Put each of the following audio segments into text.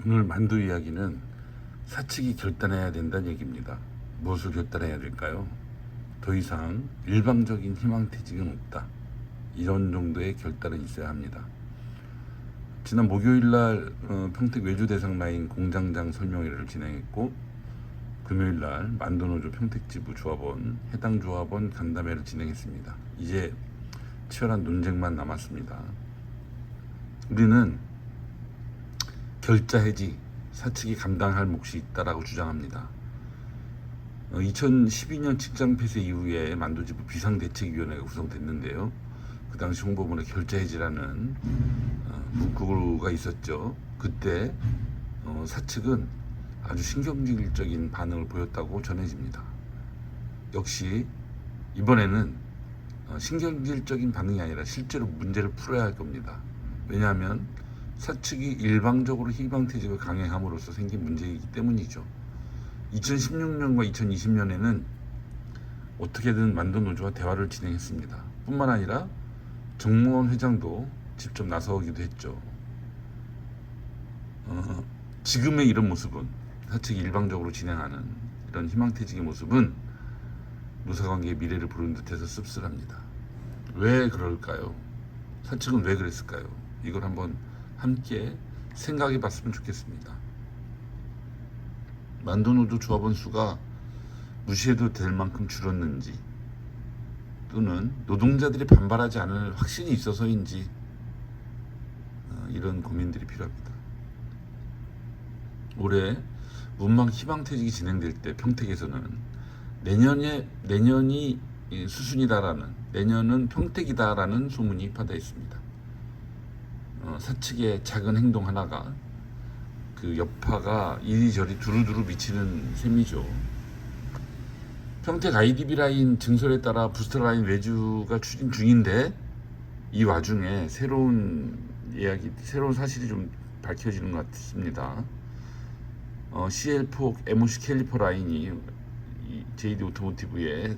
오늘 만두 이야기는 사측이 결단해야 된다는 얘기입니다. 무엇을 결단해야 될까요? 더 이상 일방적인 희망퇴직은 없다. 이런 정도의 결단은 있어야 합니다. 지난 목요일날 평택 외주 대상 라인 공장장 설명회를 진행했고, 금요일날 만두노조 평택지부 조합원 해당 조합원 간담회를 진행했습니다. 이제 치열한 논쟁만 남았습니다. 우리는 결자 해지 사측이 감당할 몫이 있다라고 주장합니다. 2012년 직장 폐쇄 이후에 만두지부 비상대책위원회가 구성됐는데요. 그 당시 홍보문에 결자 해지라는 문구가 있었죠. 그때 사측은 아주 신경질적인 반응을 보였다고 전해집니다. 역시 이번에는 신경질적인 반응이 아니라 실제로 문제를 풀어야 할 겁니다. 왜냐하면 사측이 일방적으로 희망퇴직을 강행함으로써 생긴 문제이기 때문이죠. 2016년과 2020년에는 어떻게든 만두노조와 대화를 진행했습니다. 뿐만 아니라 정무원 회장도 직접 나서기도 했죠. 지금의 이런 모습은, 사측이 일방적으로 진행하는 이런 희망퇴직의 모습은 노사관계의 미래를 부르는 듯해서 씁쓸합니다. 왜 그럴까요? 사측은 왜 그랬을까요? 이걸 한번 함께 생각해 봤으면 좋겠습니다. 만두노조 조합원 수가 무시해도 될 만큼 줄었는지, 또는 노동자들이 반발하지 않을 확신이 있어서인지 이런 고민들이 필요합니다. 올해 문막 희망퇴직이 진행될 때 평택에서는 내년이 수순이다라는, 내년은 평택이다라는 소문이 받아있습니다. 사측의 작은 행동 하나가 그 여파가 이리저리 두루두루 미치는 셈이죠. 평택 IDB 라인 증설에 따라 부스터 라인 외주가 추진 중인데, 이 와중에 새로운 사실이 좀 밝혀지는 것 같습니다. CL4 MOC 캘리퍼 라인이 JD 오토모티브에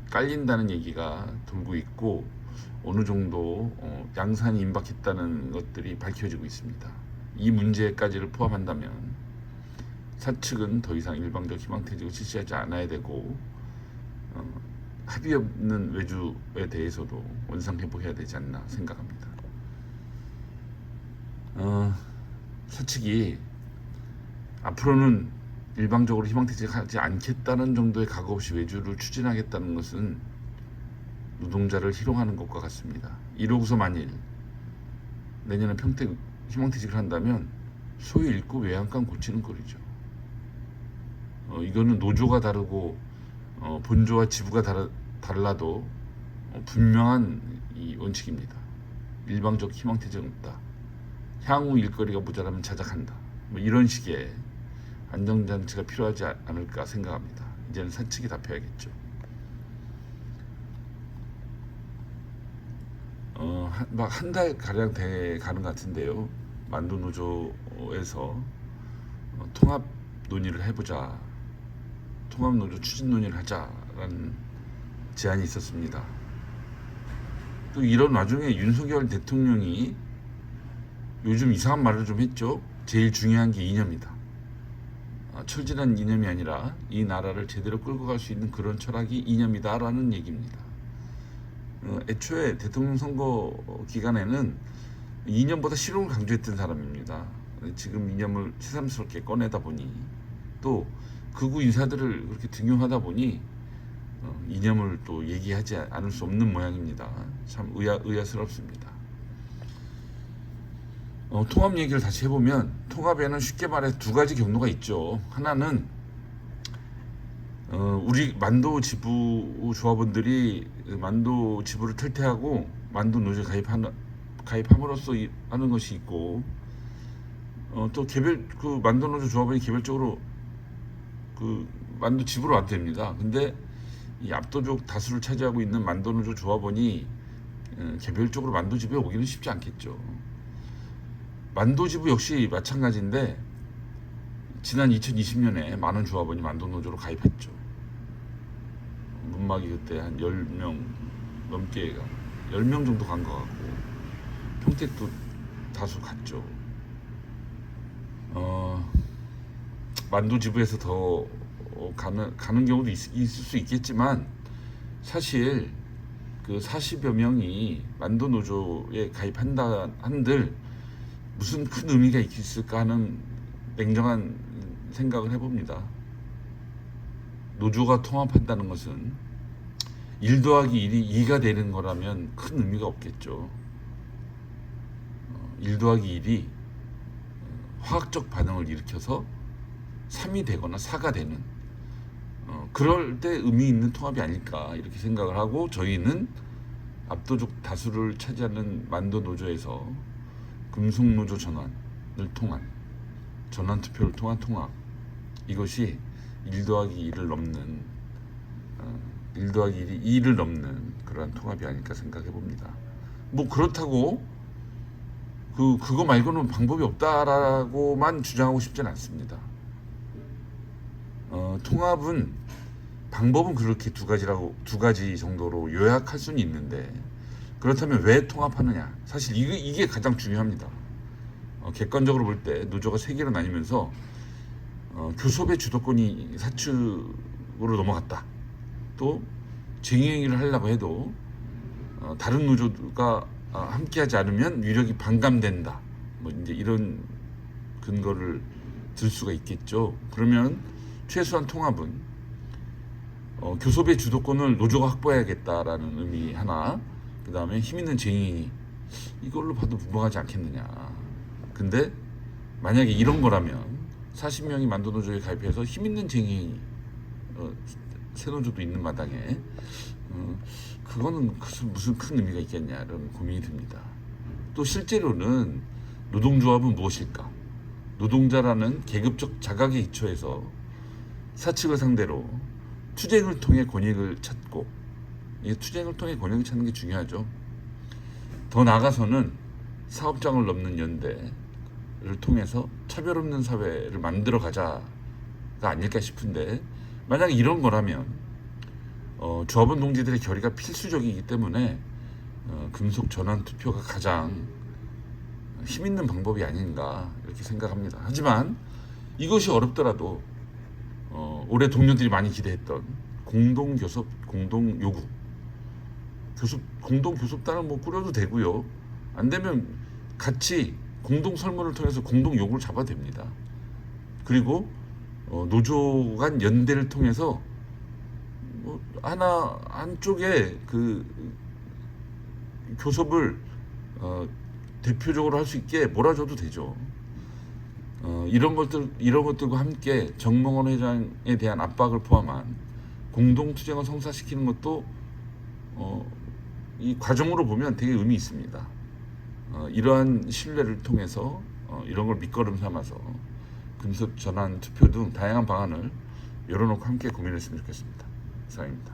깔린다는 얘기가 돌고 있고, 어느 정도 양산이 임박했다는 것들이 밝혀지고 있습니다. 이 문제까지를 포함한다면 사측은 더 이상 일방적 희망퇴직을 실시하지 않아야 되고, 합의 없는 외주에 대해서도 원상회복해야 되지 않나 생각합니다. 사측이 앞으로는 일방적으로 희망퇴직하지 않겠다는 정도의 각오 없이 외주를 추진하겠다는 것은 노동자를 희롱하는 것과 같습니다. 이러고서 만일 내년에 평택 희망퇴직을 한다면 소위 읽고 외양간 고치는 꼴이죠. 이거는 노조가 다르고 본조와 지부가 달라도 분명한 이 원칙입니다. 일방적 희망퇴직은 없다. 향후 일거리가 모자라면 자작한다. 이런 식의 안정장치가 필요하지 않을까 생각합니다. 이제는 사측이 답해야겠죠. 한 달 가량 돼 가는 것 같은데요. 만두노조에서 통합 논의를 해보자, 통합노조 추진 논의를 하자라는 제안이 있었습니다. 또 이런 와중에 윤석열 대통령이 요즘 이상한 말을 좀 했죠. 제일 중요한 게 이념이다. 철진한 이념이 아니라 이 나라를 제대로 끌고 갈 수 있는 그런 철학이 이념이다라는 얘기입니다. 애초에 대통령 선거 기간에는 이념보다 실용을 강조했던 사람입니다. 지금 이념을 새삼스럽게 꺼내다 보니, 또 극우 인사들을 그렇게 등용하다 보니 이념을 또 얘기하지 않을 수 없는 모양입니다. 참 의아스럽습니다. 통합 얘기를 다시 해보면, 통합에는 쉽게 말해 두 가지 경로가 있죠. 하나는 우리 만도 지부 조합원들이 만도 지부를 탈퇴하고 만도 노조에 가입함으로써 하는 것이 있고, 또 그 만도 노조 조합원이 개별적으로 그 만도 지부로 와도 됩니다. 근데 이 압도적 다수를 차지하고 있는 만도 노조 조합원이 개별적으로 만도 지부에 오기는 쉽지 않겠죠. 만도 지부 역시 마찬가지인데, 지난 2020년에 많은 조합원이 만도 노조로 가입했죠. 문막이 그때 한 10명 넘게, 10명 정도 간 것 같고, 평택도 다수 갔죠. 만도 지부에서 더 가는 경우도 있을 수 있겠지만 사실 그 40여 명이 만도 노조에 가입한다 한들 무슨 큰 의미가 있을까 하는 냉정한 생각을 해봅니다. 노조가 통합한다는 것은 1 더하기 1이 2가 되는 거라면 큰 의미가 없겠죠. 1 더하기 1이 화학적 반응을 일으켜서 3이 되거나 4가 되는 그럴 때 의미 있는 통합이 아닐까 이렇게 생각을 하고, 저희는 압도적 다수를 차지하는 만도 노조에서 금속노조 전환을 통한 전환 투표를 통한 통합, 이것이 1 더하기 1을 넘는 1 더하기 1이 2를 넘는 그러한 통합이 아닐까 생각해 봅니다. 뭐 그렇다고 그거 말고는 방법이 없다라고만 주장하고 싶지는 않습니다. 통합은 방법은 그렇게 두 가지 정도로 요약할 수는 있는데, 그렇다면 왜 통합하느냐? 사실 이게 가장 중요합니다. 객관적으로 볼 때 노조가 세 개로 나뉘면서 교섭의 주도권이 사측으로 넘어갔다. 또 쟁의행위를 하려고 해도 다른 노조가 함께하지 않으면 위력이 반감된다. 뭐 이제 이런 근거를 들 수가 있겠죠. 그러면 최소한 통합은 교섭의 주도권을 노조가 확보해야겠다라는 의미 하나, 그 다음에 힘 있는 쟁의, 이걸로 봐도 무방하지 않겠느냐. 근데 만약에 이런 거라면 40명이 만도 노조에 가입해서 힘 있는 쟁의, 새 노조도 있는 마당에 그거는 무슨 큰 의미가 있겠냐 이런 고민이 듭니다. 또 실제로는 노동조합은 무엇일까? 노동자라는 계급적 자각에 기초해서 사측을 상대로 투쟁을 통해 권익을 찾고, 이 투쟁을 통해 권익을 찾는 게 중요하죠. 더 나아가서는 사업장을 넘는 연대를 통해서 차별 없는 사회를 만들어 가자가 아닐까 싶은데, 만약에 이런 거라면 조합원 동지들의 결의가 필수적이기 때문에 금속 전환 투표가 가장 힘 있는 방법이 아닌가 이렇게 생각합니다. 하지만 이것이 어렵더라도 올해 동료들이 많이 기대했던 공동 교섭, 공동 요구, 공동 교섭단을 뭐 꾸려도 되고요. 안 되면 같이 공동 설문을 통해서 공동 요구를 잡아도 됩니다. 그리고 노조 간 연대를 통해서 뭐 한쪽에 그 교섭을 대표적으로 할 수 있게 몰아줘도 되죠. 이런 것들과 함께 정몽원 회장에 대한 압박을 포함한 공동 투쟁을 성사시키는 것도 이 과정으로 보면 되게 의미 있습니다. 이러한 신뢰를 통해서 이런 걸 밑거름 삼아서 금속 전환 투표 등 다양한 방안을 열어놓고 함께 고민했으면 좋겠습니다. 이상입니다.